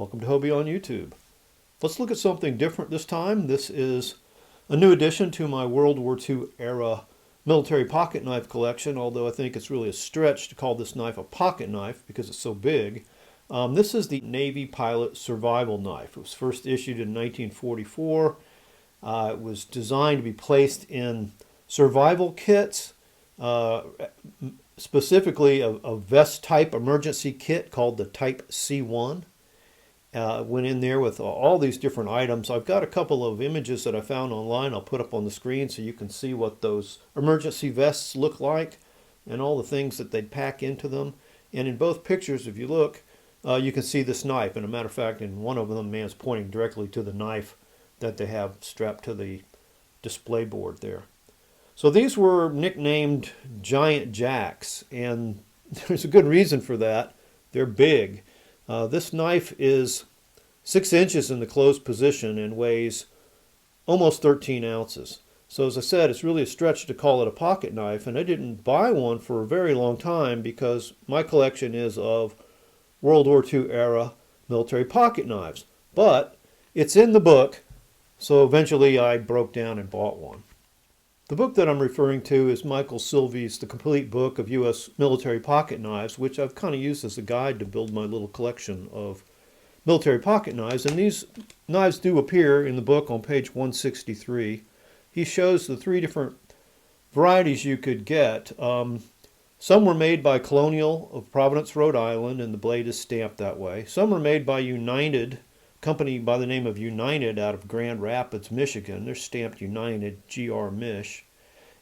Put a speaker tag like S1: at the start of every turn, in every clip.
S1: Welcome to Hobie on YouTube. Let's look at something different this time. This is a new addition to my World War II era military pocket knife collection, although I think it's really a stretch to call this knife a pocket knife because it's so big. This is the Navy Pilot Survival Knife. It was first issued in 1944. It was designed to be placed in survival kits, specifically a vest type emergency kit called the Type C1. Went in there with all these different items. I've got a couple of images that I found online I'll put up on the screen so you can see what those emergency vests look like and all the things that they'd pack into them. And in both pictures, if you look, you can see this knife. And a matter of fact, in one of them, the man's pointing directly to the knife that they have strapped to the display board there. So these were nicknamed Giant Jacks, and there's a good reason for that. They're big. This knife is 6 inches in the closed position and weighs almost 13 ounces. So as I said, it's really a stretch to call it a pocket knife, and I didn't buy one for a very long time because my collection is of World War II era military pocket knives. But it's in the book, so eventually I broke down and bought one. The book that I'm referring to is Michael Silvey's The Complete Book of U.S. Military Pocket Knives, which I've kind of used as a guide to build my little collection of military pocket knives. And these knives do appear in the book on page 163. He shows the 3 different varieties you could get. Some were made by Colonial of Providence, Rhode Island, and the blade is stamped that way. Some were made by United, company by the name of United out of Grand Rapids, Michigan. They're stamped United, GR Mich.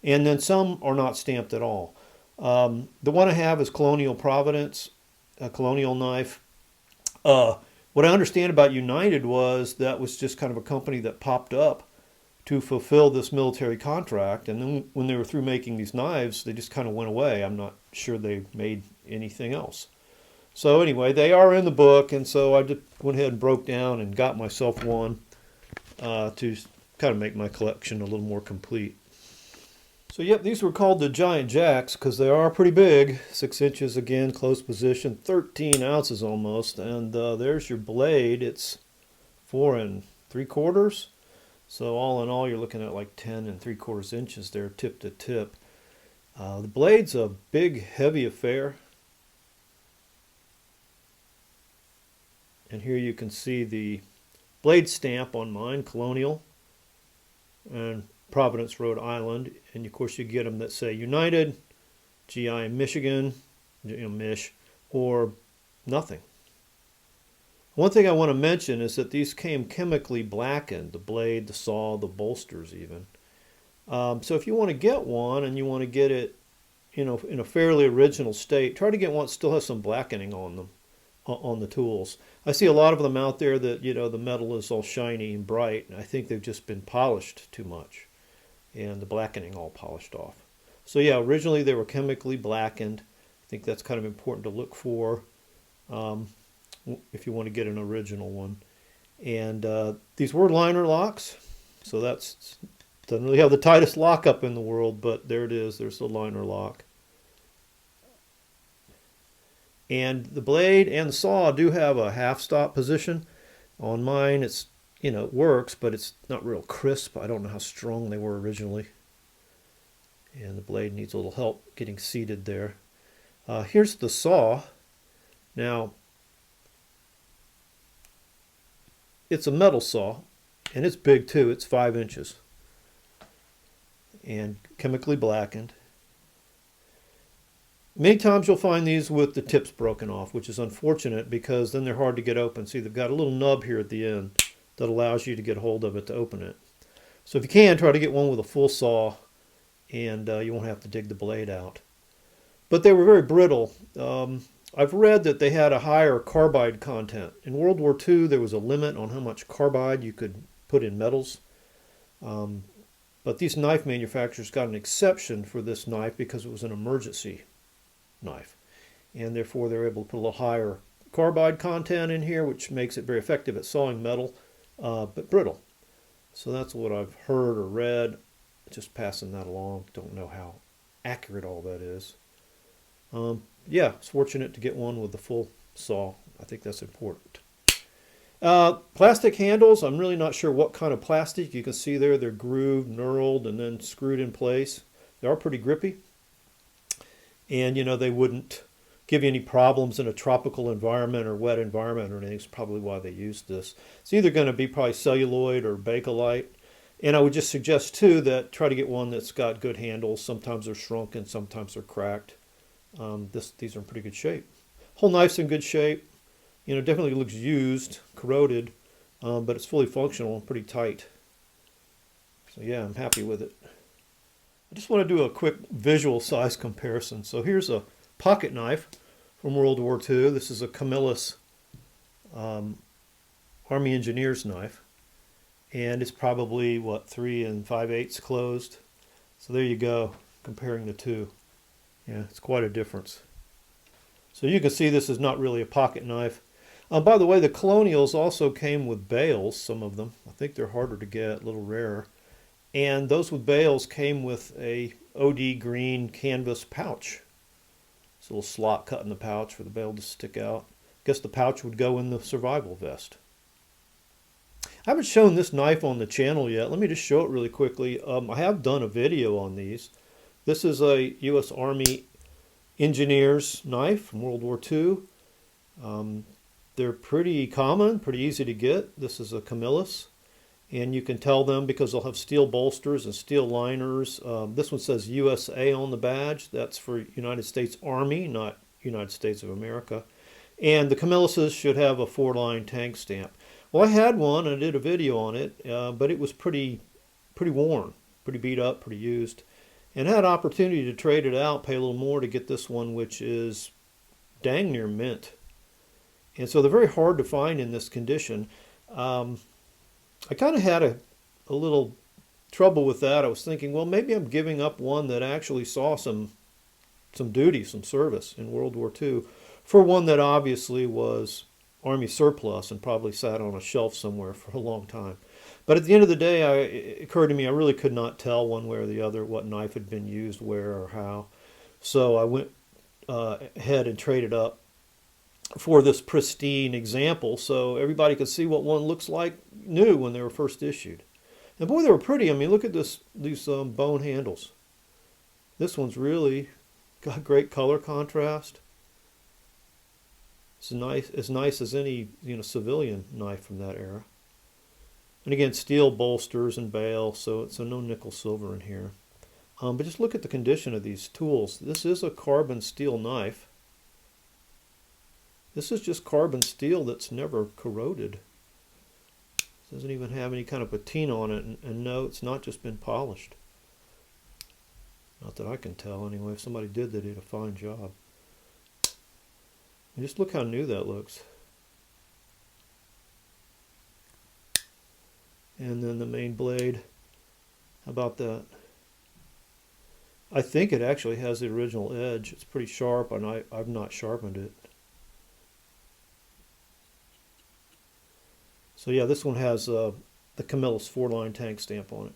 S1: And then some are not stamped at all. The one I have is Colonial Providence, a Colonial knife. What I understand about United was that was just kind of a company that popped up to fulfill this military contract. And then when they were through making these knives, they just kind of went away. I'm not sure they made anything else. So anyway, they are in the book, and so I just went ahead and broke down and got myself one to kind of make my collection a little more complete. So yep, these were called the Giant Jacks because they are pretty big. 6 inches again, close position, 13 ounces almost. And there's your blade. It's 4 3/4. So all in all, you're looking at like 10 3/4 inches there, tip to tip. The blade's a big, heavy affair. And here you can see the blade stamp on mine, Colonial and Providence, Rhode Island. And of course you get them that say United, GI Michigan, Mich, or nothing. One thing I want to mention is that these came chemically blackened, the blade, the saw, the bolsters even. So if you want to get one and you want to get it in a fairly original state, try to get one that still has some blackening on them, on the tools. I see a lot of them out there that, the metal is all shiny and bright, and I think they've just been polished too much, and the blackening all polished off. So yeah, originally they were chemically blackened. I think that's kind of important to look for if you want to get an original one. And these were liner locks, so that's doesn't really have the tightest lockup in the world, but there it is. There's the liner lock. And the blade and the saw do have a half stop position. On mine, it's, it works, but it's not real crisp. I don't know how strong they were originally. And the blade needs a little help getting seated there. Here's the saw. Now, it's a metal saw, and it's big too. It's 5 inches. And chemically blackened. Many times you'll find these with the tips broken off, which is unfortunate because then they're hard to get open. See, they've got a little nub here at the end that allows you to get hold of it to open it. So if you can, try to get one with a full saw, and you won't have to dig the blade out. But they were very brittle. I've read that they had a higher carbide content. In World War II, there was a limit on how much carbide you could put in metals. But these knife manufacturers got an exception for this knife because it was an emergency knife, and therefore they're able to put a little higher carbide content in here, which makes it very effective at sawing metal, but brittle. So that's what I've heard or read, just passing that along. Don't know how accurate all that is. Yeah, it's fortunate to get one with the full saw. I think that's important. Plastic handles, I'm really not sure what kind of plastic. You can see there they're grooved, knurled, and then screwed in place. They are pretty grippy. And, you know, they wouldn't give you any problems in a tropical environment or wet environment or anything. It's probably why they used this. It's either going to be probably celluloid or Bakelite. And I would just suggest, too, that try to get one that's got good handles. Sometimes they're shrunken, sometimes they're cracked. These are in pretty good shape. Whole knife's in good shape. You know, definitely looks used, corroded, but it's fully functional and pretty tight. So yeah, I'm happy with it. I just want to do a quick visual size comparison. So here's a pocket knife from World War II. This is a Camillus Army Engineers knife. And it's probably, what, 3 5/8 closed. So there you go, comparing the two. Yeah, it's quite a difference. So you can see this is not really a pocket knife. By the way, the Colonials also came with bales, some of them. I think they're harder to get, a little rarer. And those with bales came with a OD green canvas pouch. It's a little slot cut in the pouch for the bale to stick out. I guess the pouch would go in the survival vest. I haven't shown this knife on the channel yet. Let me just show it really quickly. I have done a video on these. This is a U.S. Army Engineers knife from World War II. They're pretty common, pretty easy to get. This is a Camillus, and you can tell them because they'll have steel bolsters and steel liners. This one says USA on the badge. That's for United States Army, not United States of America. And the Camilluses should have a 4-line tank stamp. Well, I had one and I did a video on it, but it was pretty worn, pretty beat up, pretty used. And I had an opportunity to trade it out, pay a little more to get this one, which is dang near mint. And so they're very hard to find in this condition. I kind of had a little trouble with that. I was thinking, well, maybe I'm giving up one that actually saw some duty, some service in World War II, for one that obviously was Army surplus and probably sat on a shelf somewhere for a long time. But at the end of the day, it occurred to me I really could not tell one way or the other what knife had been used where or how. So I went ahead and traded up for this pristine example so everybody could see what one looks like new when they were first issued. And boy, they were pretty. I mean, look at these bone handles. This one's really got great color contrast. It's as nice as any civilian knife from that era. And again, steel bolsters and bale, so no nickel silver in here. But just look at the condition of these tools. This is a carbon steel knife. This is just carbon steel that's never corroded. It doesn't even have any kind of patina on it, and no, it's not just been polished. Not that I can tell anyway. If somebody did, they did a fine job. And just look how new that looks. And then the main blade. How about that? I think it actually has the original edge. It's pretty sharp, and I've not sharpened it. So yeah, this one has the Camillus 4-line tank stamp on it.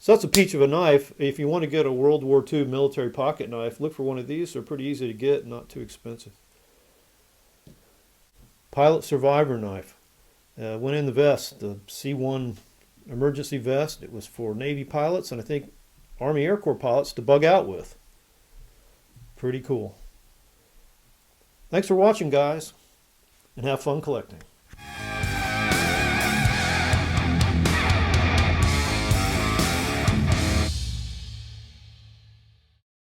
S1: So that's a peach of a knife. If you want to get a World War II military pocket knife, look for one of these. They're pretty easy to get, not too expensive. Pilot survivor knife. Went in the vest, the C1 emergency vest. It was for Navy pilots and I think Army Air Corps pilots to bug out with. Pretty cool. Thanks for watching, guys, and have fun collecting.